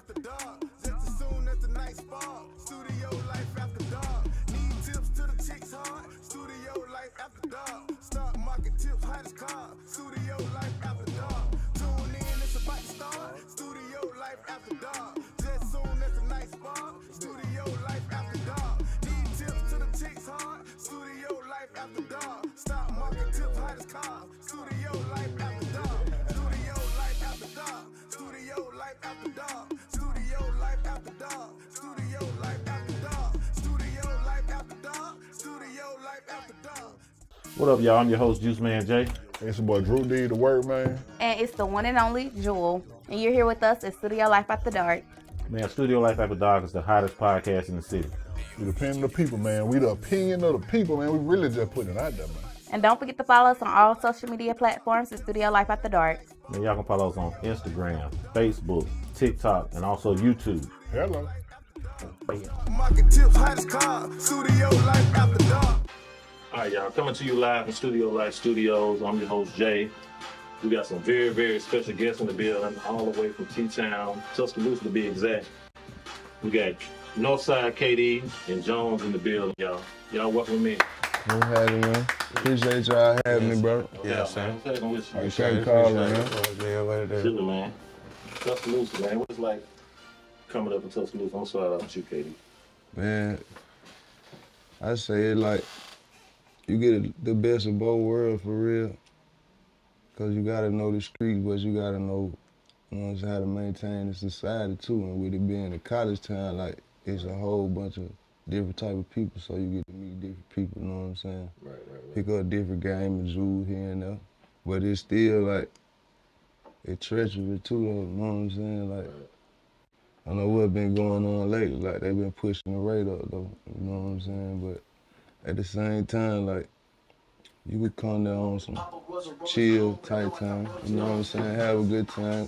after dark. Just as soon as the night spark. Studio life after dark. Need tips to the chicks hard. Studio life after dark. Stock market tips, hottest car. Studio life after dark. Tune in, it's about to start. Studio life after dark. Just soon as the night spark. Studio life after dark. Need tips to the chicks hard. Studio life after dark. Stock market tips, hottest car. Studio life after dark. Studio life after dark. Studio life after dark. Studio life after dark. Studio life after dark. Studio life after dark. Studio life after dark. What up, y'all? I'm your host, JuiceManJay. It's your boy Drew D, the word man. And it's the one and only Jewel. And you're here with us at Studio Life After Dark. Man, Studio Life After Dark is the hottest podcast in the city. We the opinion of the people, man. We the opinion of the people, man. We really just putting it out there, man. And don't forget to follow us on all social media platforms at Studio Life After Dark. Man, y'all can follow us on Instagram, Facebook, TikTok, and also YouTube. Hello. Market tips, hottest car. Studio life after dark. All right, y'all, coming to you live from Studio Life Studios. I'm your host, Jay. We got some very, very special guests in the building, all the way from T-Town, Tuscaloosa to be exact. We got Nawfside, KD, and Jones in the building, y'all. Y'all welcome me. You had it, man. Appreciate y'all having me, bro. Yeah, man. What's happening with you? You can't call it, man. Chilling, man. Tuscaloosa, man. What's it like coming up in Tuscaloosa? I'm sorry about you, KD. Man, I say it like you get the best of both worlds for real. Cause you gotta know the streets, but you gotta know, how to maintain the society too. And with it being a college town, like it's a whole bunch of different type of people, so you get to meet different people, you know what I'm saying? Right. Pick up a different game of jewels here and there. But it's still like, it's treacherous too, though, you know what I'm saying? Like, I know what's been going on lately, like they been pushing the rate up though, you know what I'm saying? But at the same time, like, you could come there on some chill type time, you know what I'm saying? Have a good time,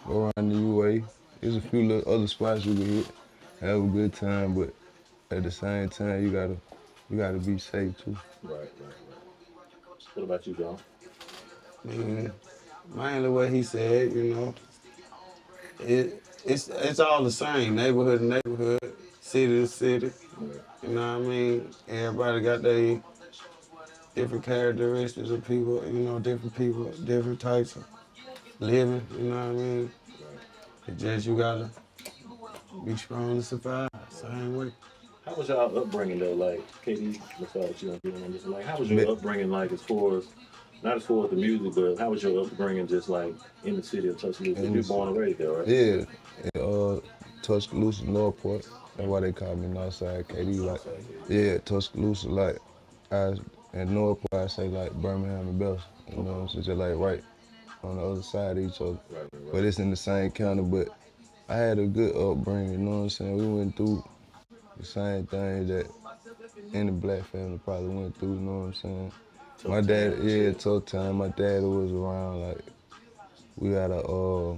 go around the UA. There's a few little other spots you can hit, have a good time, but at the same time, you gotta be safe too. Right. What about you, John? Man, mainly what he said, it's all the same, neighborhood to neighborhood, city to city. You know what I mean? Everybody got their different characteristics of people, people, different types of living, you know what I mean? It's just you gotta be strong to survive, same way. How was y'all upbringing though? Like, KD, let's start with you on this. Like, how was your upbringing like as far as, not as far as the music, but how was your upbringing just like in the city of Tuscaloosa? You were born and raised there, right? Yeah, Tuscaloosa, Northport. That's why they call me Nawfside, KD. Like, yeah, Tuscaloosa, like, and Northport, I say like Birmingham and Bells. You know what I'm saying? Just like right on the other side of each other. Right. But it's in the same county, but I had a good upbringing, you know what I'm saying? We went through the same thing that any black family probably went through, you know what I'm saying? My dad, tough time. My dad was around, like, we had a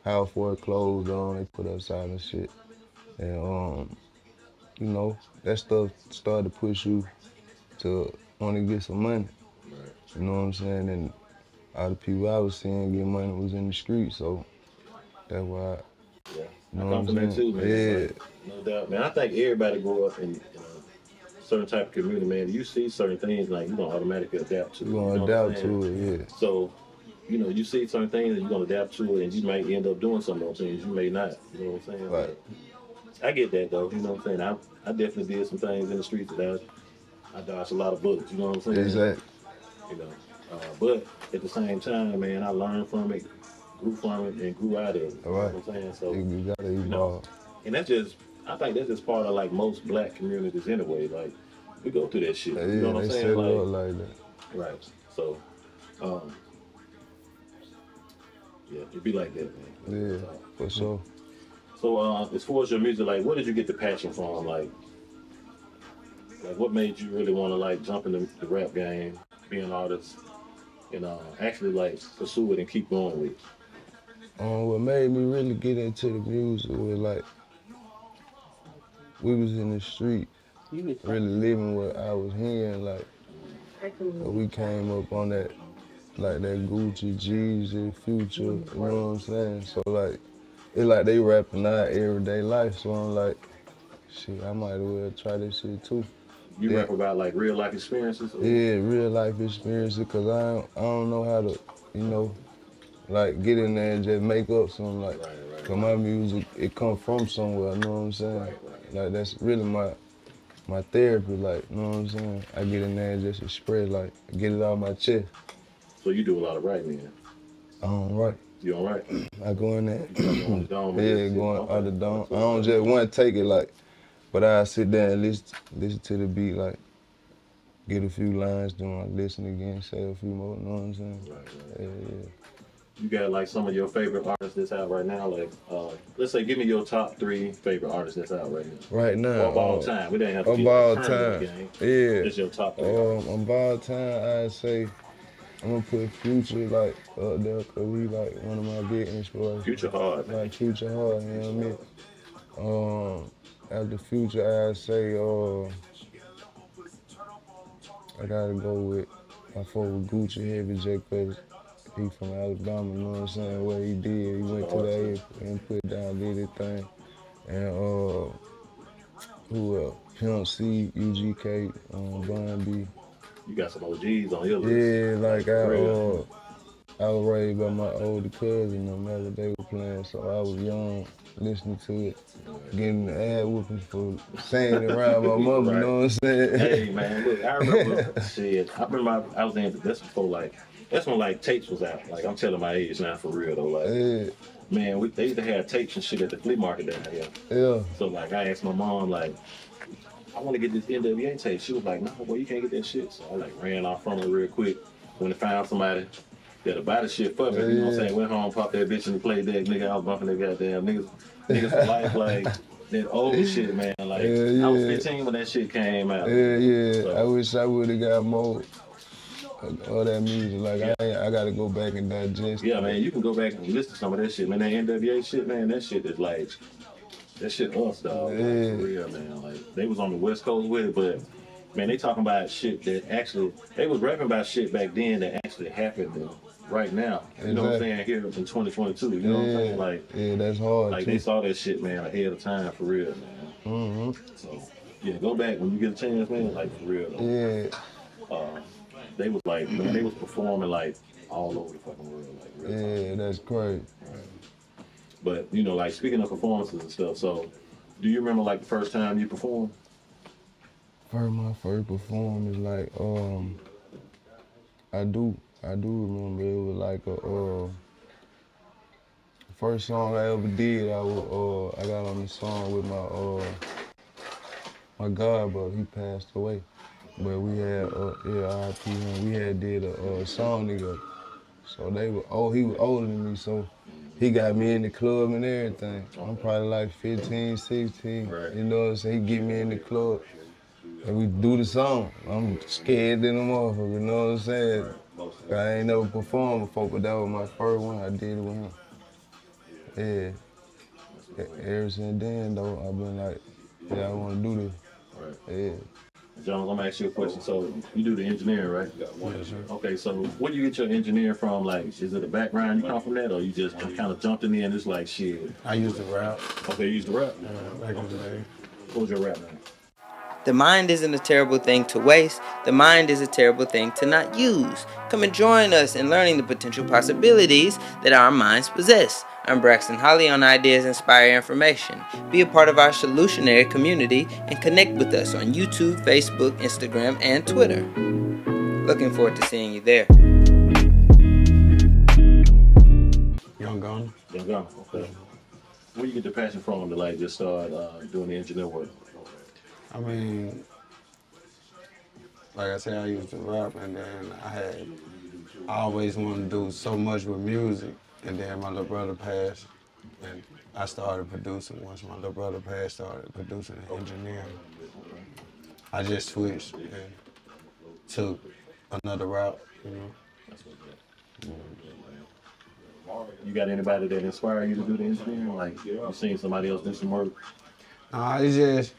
house foreclosed on, they put us out and shit. And, that stuff started to push you to want to get some money. Right. You know what I'm saying? And all the people I was seeing get money was in the street, so that's why. Yeah, I come from that too, man. Yeah. Like, no doubt, man. I think everybody grow up in a certain type of community, man. You see certain things, like, you're going to automatically adapt to it. You're going to adapt to it, yeah. So, you see certain things and you're going to adapt to it, and you might end up doing some of those things. You may not, you know what I'm saying? Right. Like, I get that, though, you know what I'm saying? I definitely did some things in the streets that I dodged a lot of bullets, you know what I'm saying? Exactly. But at the same time, man, I learned from it, grew from it, and grew out of it. You know what I'm saying? So, you gotta evolve. And I think that's just part of like most black communities anyway. Like, we go through that shit. Yeah, you know what I'm saying? Set it up like that. Right. So, it'd be like that, man. Yeah, for sure. So, as far as your music, like, where did you get the passion from? Like what made you really want to like jump in the rap game, be an artist, and actually like pursue it and keep going with it? What made me really get into the music was like, we was in the street, really living what I was hearing, like, we came up on that, like that Gucci, Jeezy, Future, you know what I'm saying? So like, it's like they rapping out everyday life, so I'm like, shit, I might as well try this shit too. You rap about like real life experiences? Or? Yeah, real life experiences, cause I don't know how to, you know, like get in there and just make up something like. Cause my music, it come from somewhere, you know what I'm saying? Like that's really my therapy, like, you know what I'm saying? I get in there and just express, like, get it out of my chest. So you do a lot of writing then? I don't write. You don't write? I go in there. On the dome Yeah, going out the dome. I don't just want to take it, like, but I sit there and listen to the beat, like, get a few lines, then I listen again, say a few more, you know what I'm saying? Right. Yeah. You got like some of your favorite artists that's out right now? Like, let's say, give me your top 3 favorite artists that's out right now. Right now. Or of all time. We didn't have to of get all the time. game. Yeah. It's your top 3. Of all time, I'd say I'm gonna put Future like up there, cause he like one of my big inspirations. Future hard. Like Future hard, you know what I mean? After Future, I'd say I gotta go with my forward Gucci Heavy J, cause he from Alabama, you know what I'm saying? What he did, he went to the A and put down, did his thing. And who else? Pimp C, UGK, Bun B. You got some OGs on your list. Yeah, like I was raised by my older cousin, no matter they were playing, so I was young, listening to it, getting the ad whooping for saying it around my mother, you know what I'm saying? Hey man, look, I remember shit. I remember I was in that's before like that's when like tapes was out. Like I'm telling my age now for real though. Like man, they used to have tapes and shit at the flea market down here. Yeah. So like I asked my mom like, I want to get this NWA tape. She was like, no, boy, you can't get that shit. So I like ran off from her real quick. When I found somebody that'll buy the shit for me, you know what I'm saying? Went home, popped that bitch in the play deck, nigga. I was bumping that goddamn niggas for life, like that old shit, man. Like I was 15 when that shit came out. Yeah. So, I wish I would have got more of that music. Like I gotta go back and digest. Yeah, man, you can go back and listen to some of that shit, man. That NWA shit, man, that shit is like. That shit us, dog. Yeah. Like, for real, man. Like, they was on the West Coast with it, but, man, they talking about shit that actually, they was rapping about shit back then that actually happened right now. You know what I'm saying? Here in 2022, you know what I'm saying? Like, yeah, that's hard. Like, too. they saw that shit, man, ahead of time, for real, man. Mm-hmm. So, yeah, go back when you get a chance, man, like, for real, though. Yeah. They was like, man, they was performing, like, all over the fucking world. Like, real that's crazy. But, you know, like, speaking of performances and stuff, so, do you remember, like, the first time you performed? My first performance, like, I do remember it was like first song I ever did, I got on the song with my godbrother, he passed away. But we had, RIP him, we had did a song together. So he was older than me, so he got me in the club and everything. I'm probably like 15, 16, Right. you know what I'm saying? He get me in the club and we do the song. I'm scared than a motherfucker, you know what I'm saying? I ain't never performed before, but that was my first one, I did it with him. Yeah. Ever since then, though, I've been like, yeah, I want to do this. Right. Yeah. John, I'm gonna ask you a question. So you do the engineering, right? Yes, sir. Okay, so where do you get your engineering from? Like, is it a background you come from that, or you just kind of jumped in there and it's like shit? I used to rap Okay, you used to rap. back in the day. What was your rap name? The mind isn't a terrible thing to waste. The mind is a terrible thing to not use. Come and join us in learning the potential possibilities that our minds possess. I'm Braxton Holly on Ideas Inspire Information. Be a part of our solutionary community and connect with us on YouTube, Facebook, Instagram, and Twitter. Looking forward to seeing you there. Young Gunner. Young Gunner. Okay. Where you get the passion from to like just start doing the engineer work? I mean, like I said, I used to rap, and then I always wanted to do so much with music, and then my little brother passed, and I started producing. Once my little brother passed, started producing and engineering. I just switched and took another route, you know. You got anybody that inspired you to do the engineering? Like, you seen somebody else do some work? It's just,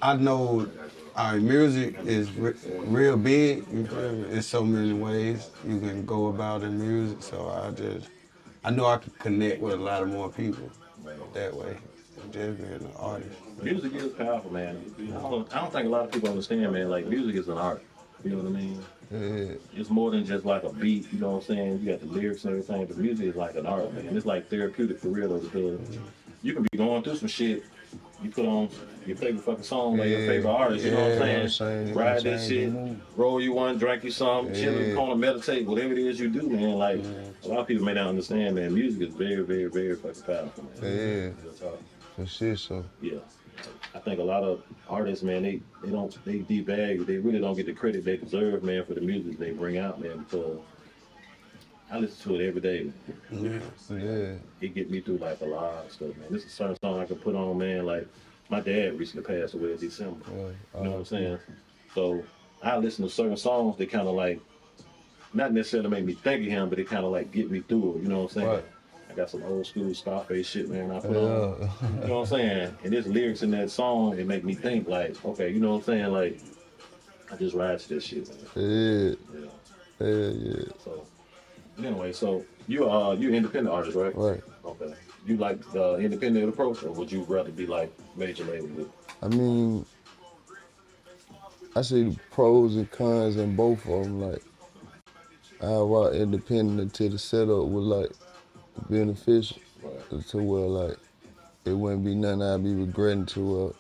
I know music is real big, you feel me? There's so many ways you can go about in music, so I know I could connect with a lot of more people that way. Just being an artist. Music is powerful, man. I don't think a lot of people understand, man. Like, music is an art. You know what I mean? Yeah. It's more than just like a beat. You know what I'm saying? You got the lyrics and everything, but music is like an art, man. It's like therapeutic for real, though, because you can be going through some shit. You put on your favorite fucking song, like your favorite artist. You know what I'm saying? Ride that shit, roll you one, drink you some, chill in the corner, meditate, whatever it is you do, man. Like, a lot of people may not understand, man. Music is very, very, very fucking powerful, man. Yeah. For sure, so. Yeah. I think a lot of artists, man, they devalue, they really don't get the credit they deserve, man, for the music they bring out, man, because I listen to it every day, man. Yeah. It get me through like a lot of stuff, man. This is a certain song I can put on, man. Like, my dad recently passed away in December. You know what I'm saying? So I listen to certain songs that kind of like, not necessarily make me think of him, but it kind of like get me through it. You know what I'm saying? Right. I got some old school Scarface shit, man. I put on. You know what I'm saying? And there's lyrics in that song, it make me think like, okay, you know what I'm saying? Like, I just ride to this shit, man. Yeah. So anyway, so you're independent artist, right? Right. Okay. You like the independent approach, or would you rather be like major label with? I mean, I see the pros and cons in both of them. Like, I rock independent until the setup was like beneficial, to where like it wouldn't be nothing I'd be regretting, to where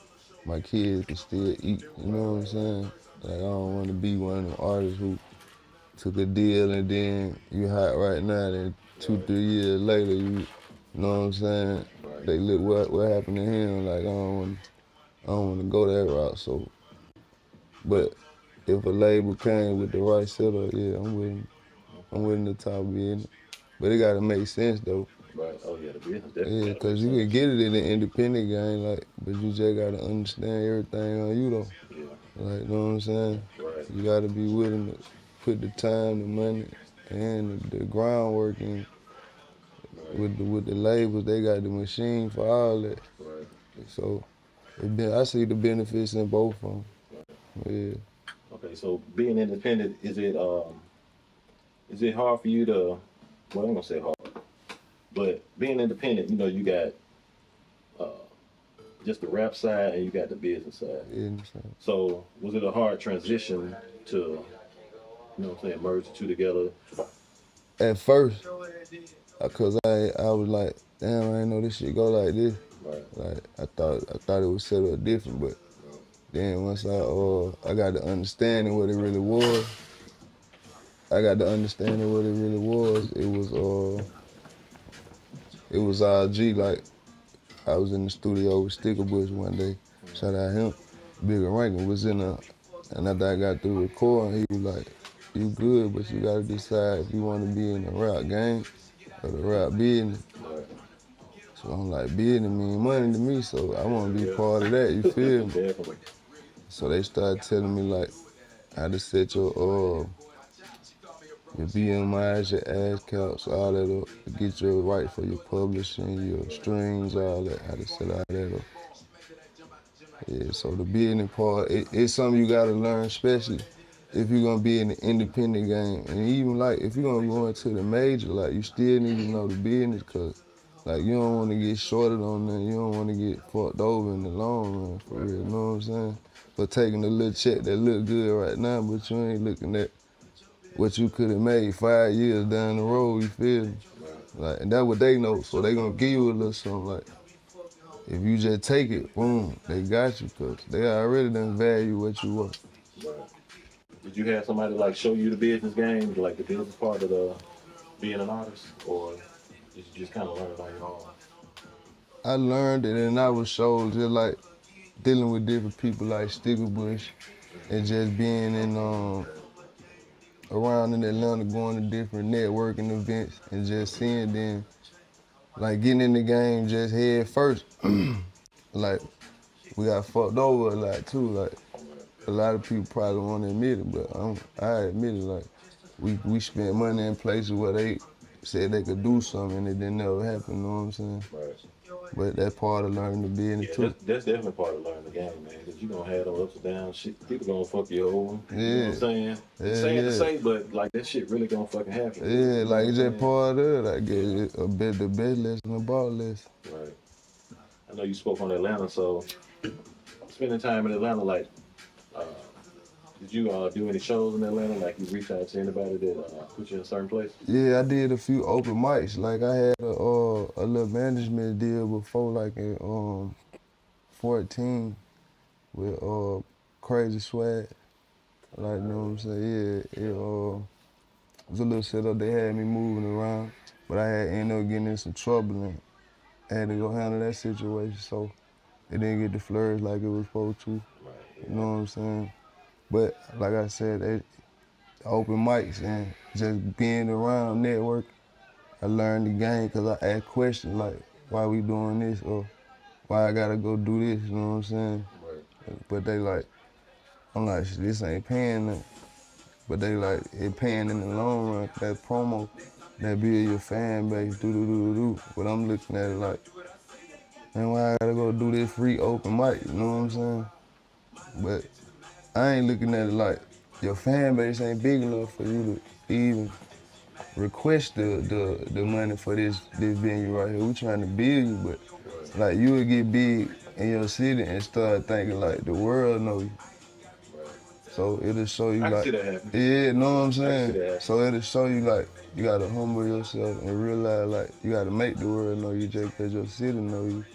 my kids can still eat. You know what I'm saying? Like, I don't want to be one of them artists who took a deal and then you hot right now, then 2-3 years later you know what I'm saying? They look what happened to him. Like, I don't want to go that route. So, but if a label came with the right setup, yeah, I'm willing to talk business. But it gotta make sense though. Right. Oh yeah, the business definitely. Yeah, cause you can get it in the independent game, like, but you just gotta understand everything on you though. Yeah. Like, you know what I'm saying? Right. You gotta be willing to put the time, the money, and the groundwork in. With the labels, they got the machine for all that. Right. So, I see the benefits in both of them. Yeah. Okay, so being independent, is it hard for you to? Well, I'm gonna say hard, but being independent, you know, you got just the rap side and you got the business side. Yeah. So, was it a hard transition to, you know what I'm saying, merge the two together? At first, cause I was like, damn, I didn't know this shit go like this. Right. Like, I thought it was set up different, but then once I got the understanding what it really was. It was RG. Like, I was in the studio with Stickerbush one day. Shout out him. Bigger Rankin was in there, and after I got through recording, he was like, "You good, but you gotta decide if you want to be in the rap game or the rap business." So I'm like, business mean money to me, so I want to be part of that. You feel me? Definitely. So they started telling me like how to set your BMIs, your ass counts, all that up, to get your right for your publishing, your streams, all that, how to set all that up. Yeah, so the business part, it's something you gotta learn, especially if you're gonna be in the independent game. And even like, if you're gonna go into the major, like, you still need to know the business, cause like, you don't wanna get shorted on that, you don't wanna get fucked over in the long run, for real, you know what I'm saying? For taking a little check that look good right now, but you ain't looking at what you could have made 5 years down the road, you feel me? Like, and that's what they know, so they gonna give you a little something. Like, if you just take it, boom, they got you, cause they already done value what you are. Did you have somebody like show you the business game, like the business part of the being an artist, or did you just kind of learn it on your own? I learned it, and I was showed just like dealing with different people like Stickerbush, and just being in around in Atlanta, going to different networking events, and just seeing them, like, getting in the game just head first. Like, we got fucked over a lot too. Like, a lot of people probably won't admit it, but I admit it. Like, we spent money in places where they said they could do something and it didn't never happen, you know what I'm saying? Right. But that's part of learning to be in it too. That's definitely part of learning the game, man. Because you're going to have those ups and downs. Shit, people going to fuck you over. Yeah. You know what I'm saying? Yeah, Saying to say, but like that shit really going to fucking happen. Yeah, You know like it's what I'm just part of it. I guess the best lesson about lesson. Right. I know you spoke on Atlanta, so spending time in Atlanta, like, did you do any shows in Atlanta? Like, you reached out to anybody that put you in a certain place? Yeah, I did a few open mics. Like I had a little management deal before, like in 14 with Crazy Swag. Like, you know what I'm saying? Yeah, it was a little setup. They had me moving around, but I had ended up getting in some trouble and I had to go handle that situation. So it didn't get the flourish like it was supposed to. Right. Yeah. You know what I'm saying? But like I said, open mics and just being around network, I learned the game because I asked questions like, why we doing this or why I gotta go do this, you know what I'm saying? Right. But they like, I'm like, shit, this ain't paying nothing. But they like, it paying in the long run, that promo, that build your fan base, do. But I'm looking at it like, man, why I gotta go do this free open mic, you know what I'm saying? But I ain't looking at it like, your fan base ain't big enough for you to even request the money for this venue right here. We trying to build you, but like you would get big in your city and start thinking like the world know you. So it'll show you I like, can see that happen. yeah, know what I'm I can see that saying? happen. So it'll show you like, you gotta humble yourself and realize like, you gotta make the world know you just cause your city know you.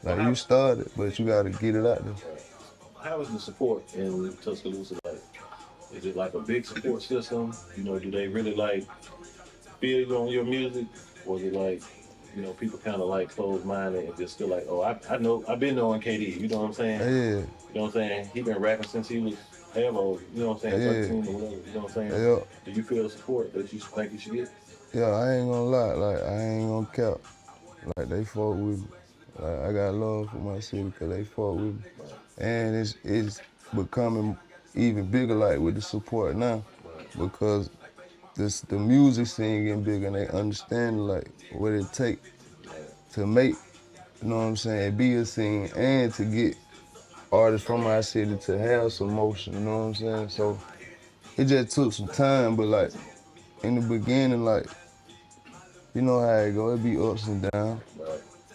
Like you started, but you gotta get it out there. How is the support in Tuscaloosa like? Is it like a big support system? You know, do they really like feel you on your music? Or is it like, you know, people kind of like closed-minded and just still like, oh, I know, I've been knowing KD, you know what I'm saying? Yeah. You know what I'm saying? He been rapping since he was however old, you know what I'm saying, 13 or whatever, you know what I'm saying? Yeah. Do you feel the support that you think you should get? Yeah, I ain't gonna lie, like I ain't gonna cap. Like they fuck with me. Like, I got love for my city because they fuck with me. And it's becoming even bigger like with the support now because the music scene getting bigger and they understand like what it take to make, you know what I'm saying, be a scene and to get artists from our city to have some motion, you know what I'm saying? So it just took some time, but like in the beginning, like, you know how it go, it be ups and downs.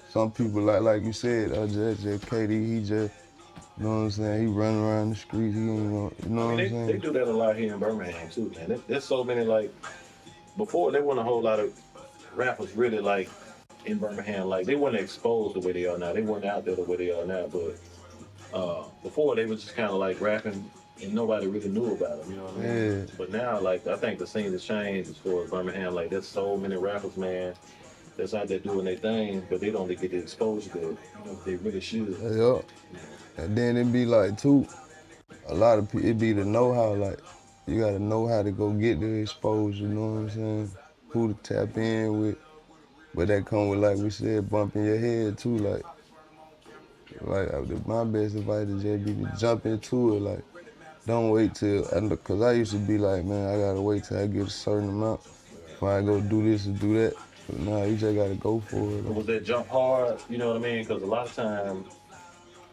Some people like you said, just KD, he just, you know what I'm saying, he running around the streets, he ain't gonna, you know what I'm saying? They do that a lot here in Birmingham too, man. There's so many like, before there wasn't a whole lot of rappers really like in Birmingham, like they weren't exposed the way they are now. They weren't out there the way they are now, but before they was just kind of like rapping and nobody really knew about them, you know what I mean? Yeah. But now, like, I think the scene has changed as far as Birmingham. Like, there's so many rappers, man, that's out there doing their thing, but they don't get the exposure that, you know, they really should. Yeah. And then it be like, too, a lot of people, it be the know-how, like, you gotta know how to go get the exposure, you know what I'm saying? Who to tap in with. But that come with, like we said, bumping your head, too, like my best advice is just be to jump into it, like, don't wait till, because I used to be like, man, I gotta wait till I get a certain amount before I go do this or do that. But nah, you just gotta go for it. Was that jump hard, you know what I mean? Because a lot of times,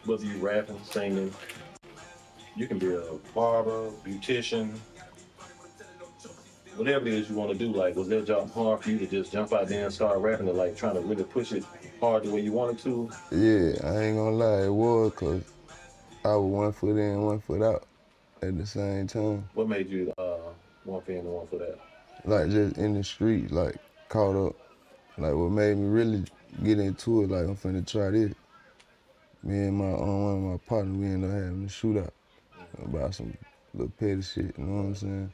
whether you rapping, singing, you can be a barber, beautician, whatever it is you want to do. Like, was that jump hard for you to just jump out there and start rapping and like trying to really push it hard the way you wanted to? Yeah, I ain't gonna lie, it was, because I was 1 foot in, 1 foot out at the same time. What made you 1 foot in and 1 foot out? Like, just in the street, like, caught up. Like, what made me really get into it, like, I'm finna try this. Me and one of my partners, we ended up having a shootout about some little petty shit, you know what I'm saying?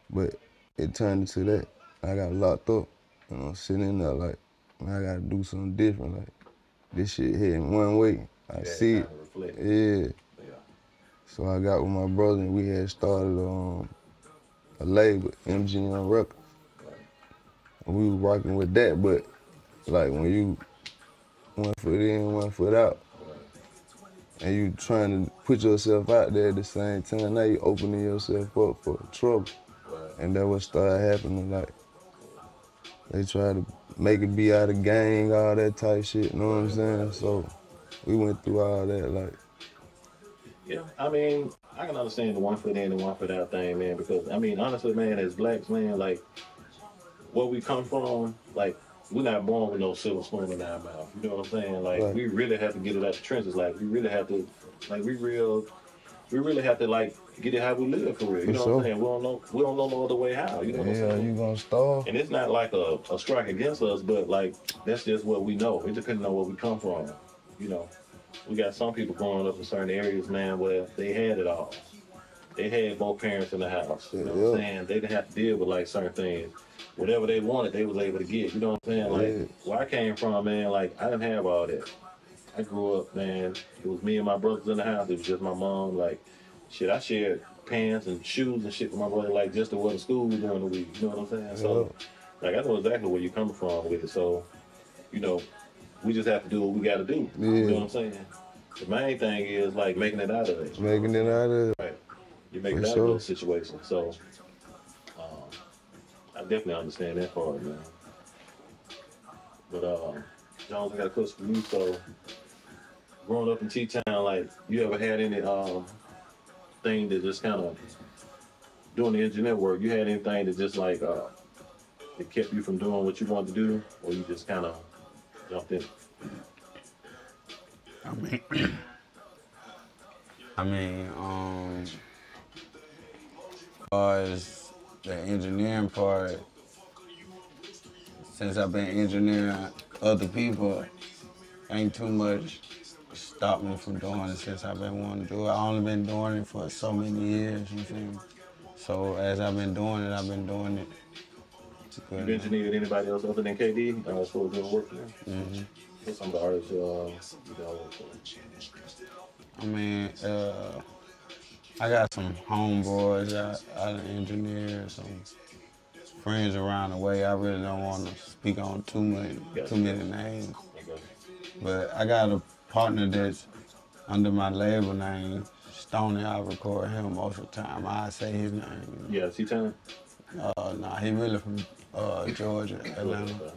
But it turned into that. I got locked up, you know, sitting in there like, man, I gotta do something different. Like, this shit heading one way. I see it. Yeah. So I got with my brother and we had started a label, MGM Records. And we was rocking with that, but like when you 1 foot in, 1 foot out, and you trying to put yourself out there at the same time, now you opening yourself up for trouble. And that what started happening, like, They try to make it be out of gang, all that type shit, you know what I'm saying? So we went through all that, like. Yeah, I mean, I can understand the one foot in and one foot out thing, man, because, I mean, honestly, man, as blacks, man, like, where we come from, like, we're not born with no silver spoon in our mouth. You know what I'm saying? Like, right. We really have to get it out the trenches. Like, we really have to, like, we really have to, like, get it how we live for real. You know what I'm saying? We don't know no other way how. You know what I'm saying? You gonna starve? And it's not like a strike against us, but, like, that's just what we know. It depends on where we come from, you know. We got some people growing up in certain areas, man, where they had it all. They had both parents in the house. You know what I'm saying? They didn't have to deal with, like, certain things. Whatever they wanted, they was able to get. You know what I'm saying? Like, where I came from, man, like, I didn't have all that. I grew up, man, it was me and my brothers in the house. It was just my mom. Like, shit, I shared pants and shoes and shit with my brother, like, just to go to school during the week. You know what I'm saying? So, like, I know exactly where you're coming from with it. So, you know, we just have to do what we got to do. You know what I'm saying? The main thing is, like, making it out of it. Making it out of it. Right. You make it out of those situations. So, I definitely understand that part, man. But, Jones, I got a question for you. So, growing up in T-Town, like, you ever had any thing that just kind of, doing the engineer work, you had anything that just, like, that kept you from doing what you wanted to do, or you just kind of jumped in? I mean, as far as the engineering part, since I've been engineering other people, ain't too much stopped me from doing it since I've been wanting to do it. I've only been doing it for so many years, you feel me? So as I've been doing it, You've engineered anybody else other than KD as far as doing work for them? Mm-hmm. What's some of the artists you got work for? I mean, I got some homeboys I engineer, some friends around the way. I really don't want to speak on too many names. Okay. But I got a partner that's under my label name, Stoney. I record him most of the time. I say his name. Yeah, T-Town? Nah, he really from Georgia, Atlanta.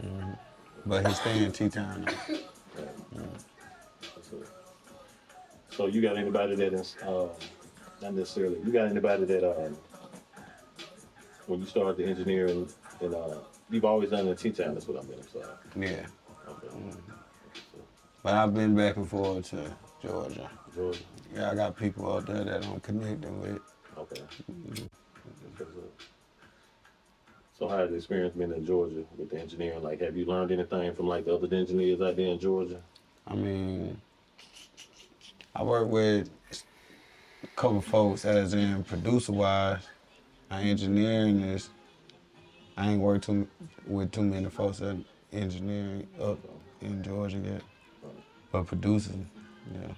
Mm-hmm. But he stay in T-Town now. So you got anybody that is, not necessarily, you got anybody that, when you started the engineering, and you've always done it in T-Town, that's what I meant, I'm sorry. Yeah. Okay. Mm-hmm. But I've been back and forth to Georgia. Yeah, I got people out there that I'm connecting with. Okay. Mm-hmm. So how has the experience been in Georgia with the engineering? Like, have you learned anything from, like, the other engineers out there in Georgia? I mean, I work with a couple folks as in producer-wise. Engineering is, I ain't worked with too many folks that engineering up in Georgia yet. But producing, yeah.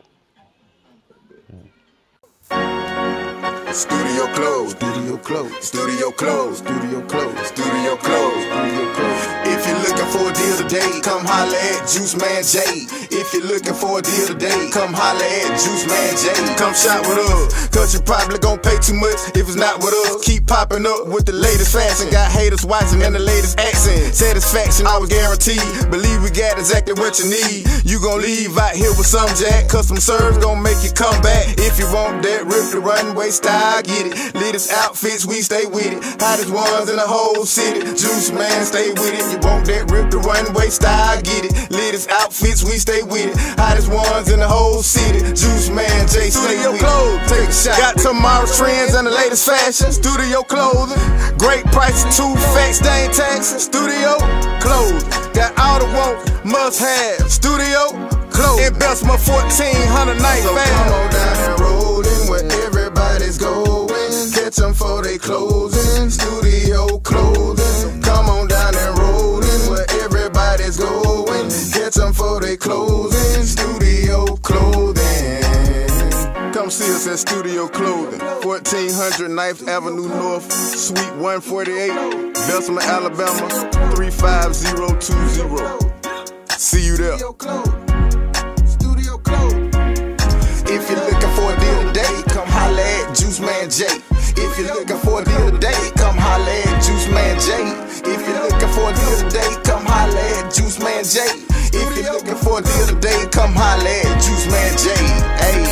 Studio closed, studio closed, studio closed, studio closed, studio closed, studio closed. If you're looking for a deal today, come holla at JuiceManJay. If you're looking for a deal today, come holla at JuiceManJay. Come shop with us, cause you probably gon' pay too much if it's not with us. Keep popping up with the latest fashion, got haters watching and the latest accent. Satisfaction, I was guaranteed, believe we got exactly what you need. You gon' leave out here with some jack, custom serves gon' make you come back. If you want that, rip the runway style, get it. Latest outfits, we stay with it. Hottest ones in the whole city. Juice man, stay with it. You want that, rip the runway style, get it. Latest outfits, we stay with it. Hottest ones in the whole city. JuiceManJay, stay with it. Take a shot. Got tomorrow's trends and the latest fashion. Studio clothing, great prices, 2 facts, they ain't taxes. Studio clothes, got all the want, must have. Studio clothes, investment 1,400 night so fast. Come on down and rollin' where everybody's going. Catch them for they closing. Studio clothing, come on down and rollin' where everybody's going. Catch them for they closing. Studio clothing. Come see us at Studio Clothing, 1400 9th Avenue North, Suite 148, Bessemer, Alabama, 35020. See you there. Studio Clothing. If you're looking for a deal today, come holla at JuiceManJay. If you're looking for a deal today, come holla at JuiceManJay. If you're looking for JuiceManJay. If you're looking for a deal today, come holla at JuiceManJay. Hey.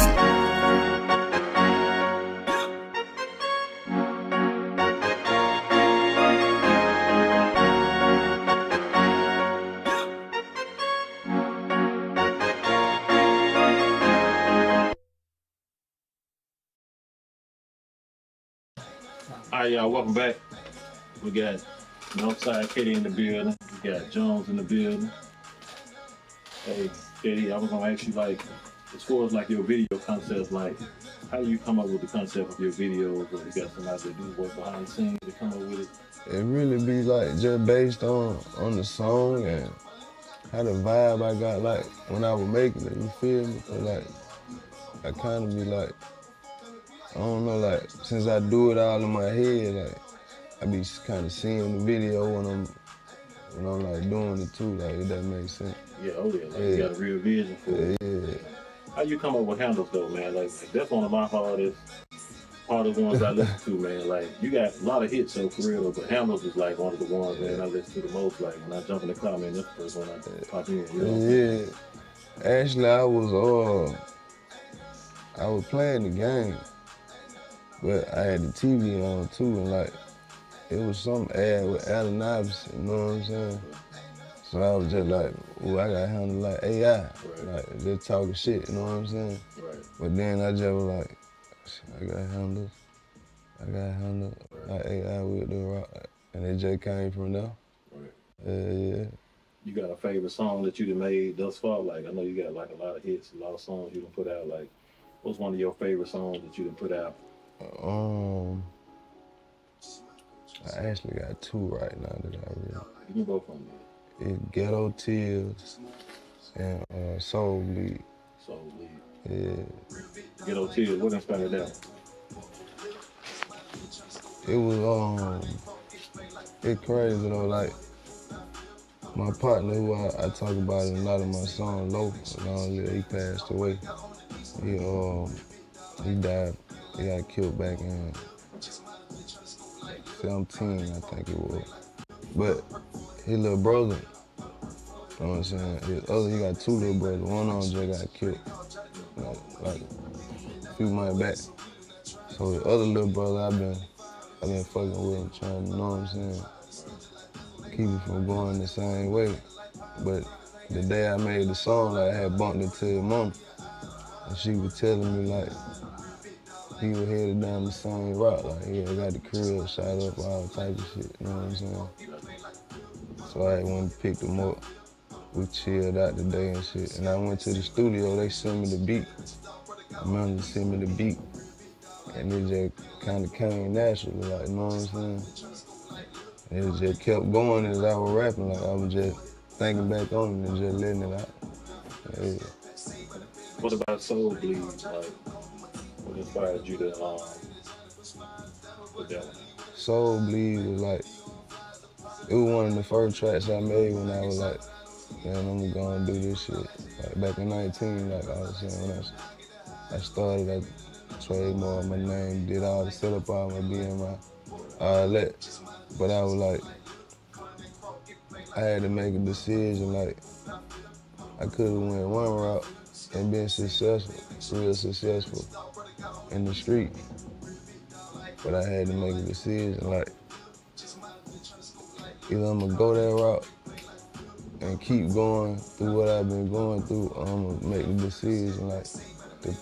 All right, y'all, welcome back. We got Nawfside Katie in the building. We got Jones in the building. Hey, Katie, I was gonna ask you, like, as far as like your video concepts, like, how do you come up with the concept of your videos, or you got somebody that do work behind the scenes to come up with it? It really be like just based on the song and how the vibe I got like when I was making it, you feel me? So like, I kind of be like, I don't know, like, since I do it all in my head, like, I be kind of seeing the video when I'm like doing it too, like, if that makes sense. Yeah, oh yeah, like you got a real vision for it. Yeah. How you come up with handles though, man? Like that's one of my hardest ones I listen to, man. Like you got a lot of hits though, for real, but handles is like one of the ones, man, I listen to the most. Like when I jump in the car, man, that's the first one I pop in, you know? Yeah. Actually, I was playing the game, but I had the TV on too, and like, it was some ad with Allen Iverson, you know what I'm saying? So I was just like, ooh, I got handle like AI, like just talking shit, you know what I'm saying? Right. But then I just was like, I got handle like AI with the rock, and it just came from there. Right. Yeah. You got a favorite song that you done made thus far? Like I know you got like a lot of hits, a lot of songs you done put out. Like, what's one of your favorite songs that you done put out? I actually got two right now that I really. You can go from there. It's Ghetto Tears and Soul Bleed. Soul Bleed. Yeah. Ghetto Tears, what inspired that? It was it's crazy though, like my partner who I talk about in a lot of my songs, Low, he passed away. He died, he got killed back in 17, I think it was. But his little brother, you know what I'm saying? He got two little brothers. One of them just got killed, like a few months back. So the other little brother, I've been fucking with him, trying to, you know what I'm saying, keep it from going the same way. But the day I made the song, like, I had bumped into his mom, and she was telling me like he was headed down the same route, like he had got the crib shot up, all type of shit, you know what I'm saying? So I went and picked him up. We chilled out the day and shit. And I went to the studio, they sent me the beat. Amanda sent me the beat. And it just kind of came naturally, like, you know what I'm saying? And it just kept going as I was rapping, like I was just thinking back on it and just letting it out. Yeah. What about Soul Bleed? Like, what inspired you to put that one? Soul Bleed was like, it was one of the first tracks I made when I was like, man, I'm gonna do this shit. Like back in 19, like I was saying, when I started, I trademarked my name, did all the setup, all my BMI, all that. But I was like, I had to make a decision, like, I could've went one route and been successful, real successful in the street. But I had to make a decision, like, either I'm gonna go that route and keep going through what I've been going through, or I'm gonna make the decision, like, to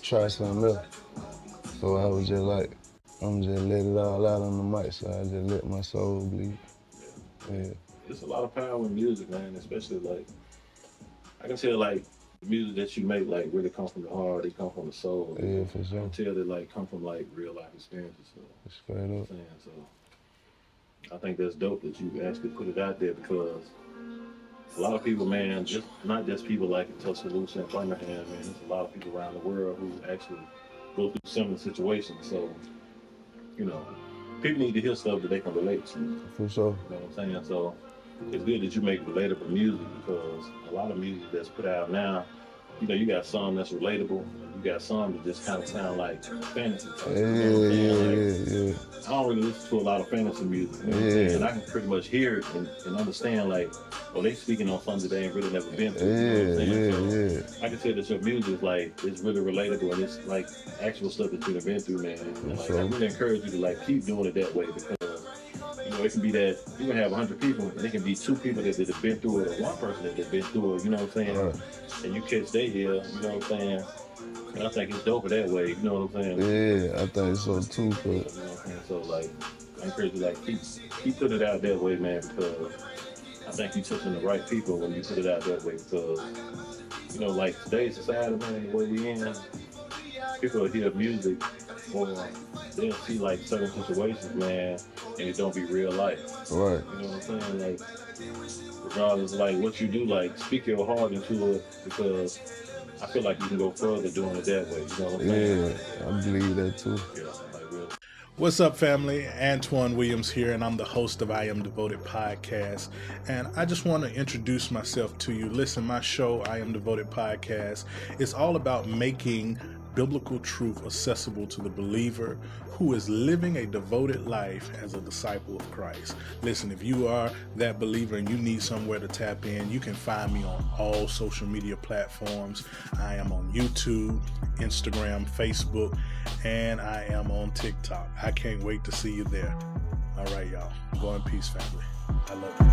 try something else. So I was just like, I'm just let it all out on the mic, so I just let my soul bleed. Yeah. There's a lot of power in music, man, especially like, I can tell like, the music that you make like really come from the heart, they come from the soul. Yeah, for sure. I can tell they like come from like real life experiences. So, straight up. So I think that's dope that you actually put it out there, because a lot of people, man, just not just people like in Tuscaloosa and Birmingham, man, there's a lot of people around the world who actually go through similar situations. So, you know, people need to hear stuff that they can relate to. For sure. You know what I'm saying? So it's good that you make relatable music, because a lot of music that's put out now, you know, you got some that's relatable. You got some that just kind of sound like fantasy. Yeah. I don't really listen to a lot of fantasy music. You know what I'm saying? And I can pretty much hear it and understand, like, well, they speaking on something that they ain't really never been through. You know what I'm saying? So I can tell that your music is like, it's really relatable and it's like actual stuff that you've been through, man. And like, I really encourage you to like keep doing it that way because, you know, it can be that you can have 100 people and it can be 2 people that have been through it or 1 person that have been through it, you know what I'm saying? Right. And you catch their ear, you know what I'm saying? And I think it's dope that way, you know what I'm saying? Yeah, I think so too. But you know what I'm saying? So like, I encourage you like keep putting it out that way, man, because I think you touching the right people when you put it out that way. Because you know, like today's society, man, the way we in, people will hear music or they'll see like certain situations, man, and it don't be real life. Right. You know what I'm saying? Like, regardless of like what you do, like speak your heart into it because I feel like you can go further doing it that way. You know what I'm saying? Yeah, I believe that too. Yeah, like really. What's up, family? Antoine Williams here, and I'm the host of I Am Devoted podcast. And I just want to introduce myself to you. Listen, my show, I Am Devoted podcast, is all about making biblical truth accessible to the believer who is living a devoted life as a disciple of Christ. Listen, if you are that believer and you need somewhere to tap in, you can find me on all social media platforms. I am on YouTube, Instagram, Facebook, and I am on TikTok. I can't wait to see you there. All right, y'all. Go in peace, family. I love you.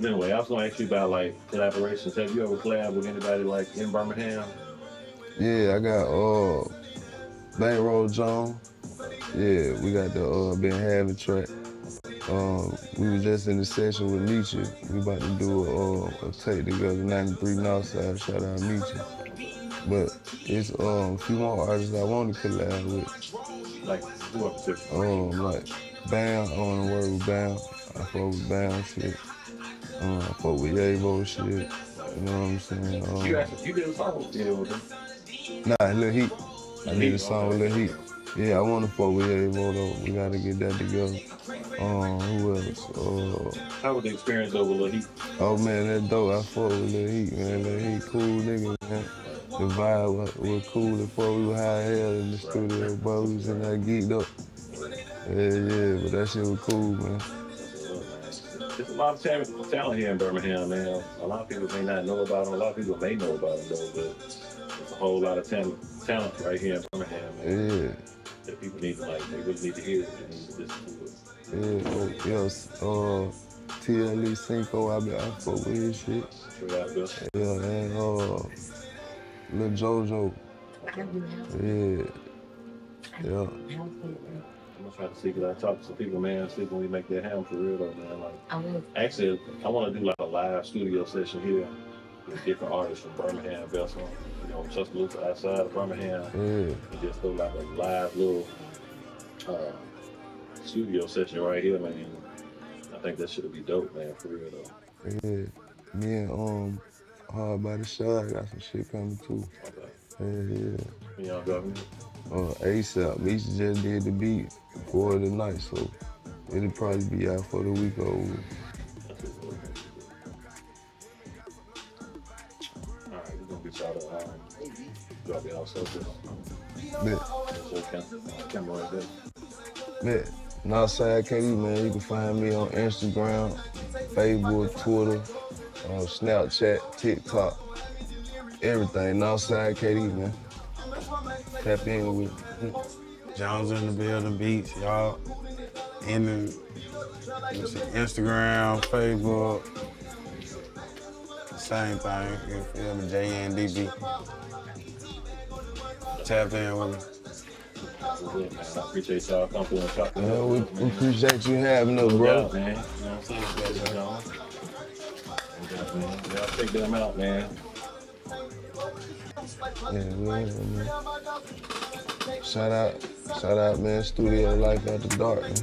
Anyway, I was gonna ask you about like collaborations. Have you ever collabed with anybody like in Birmingham? Yeah, I got Bankroll Jones. Yeah, we got the been having track. We was just in the session with Nietzsche. We about to do a take together, 93 Nawfside. Shout out Nietzsche. But it's a few more artists I want to collab with. Like who up to? Like Bam. I want to work with Bam. I fuck with Bam shit. I fuck with Yavo shit. You know what I'm saying? You did a song with him? Nah, Lil Heat. I did a song with Lil Heat. Yeah, I want to fuck with Yavo though. We gotta get that together. Who else? How was the experience over Lil Heat? Oh man, that dope. I fuck with Lil Heat, man. Lil Heat, cool nigga, man. The vibe was cool. The fuck, we was high as hell in the studio, but we was in that geeked up. Yeah, but that shit was cool, man. There's a lot of talent here in Birmingham, man. A lot of people may not know about them. A lot of people may know about them, though, but there's a whole lot of talent right here in Birmingham, man. Yeah. That people need to, like, they really need to hear it. They need to listen to it. Yeah, TLE Cinco, I fuck with his shit. Straight out there. Yeah, and Lil JoJo. Yeah. I'm gonna try to see, because I talk to some people, man, see when we make that happen for real, though, man. Like, actually, I want to do like a live studio session here with different artists from Birmingham, Vessel, you know, Tuscaloosa, outside of Birmingham. And just do like a live little studio session right here, man. I think that should be dope, man, for real, though. Yeah. Me and Hard by the Shot got some shit coming too. Okay. Yeah. Y'all got me? ASAP. Misha just did the beat for the night, so it'll probably be out for the week or over. Alright, we're gonna get y'all to drop y'all social. Camera right there. Man, Nawfside KD, man. You can find me on Instagram, Facebook, Twitter, Snapchat, TikTok, everything. Nawfside KD, man. Tap in with Jones in the building, beats, y'all. Instagram, Facebook, same thing. You feel me? JNDB. Tap in with me. Man. I appreciate y'all coming through and talking. we appreciate you having us, bro. Yeah, man. You know what I'm saying? Y'all check them out, man. Yeah, man. Shout out, man. Studio Life After Dark, man.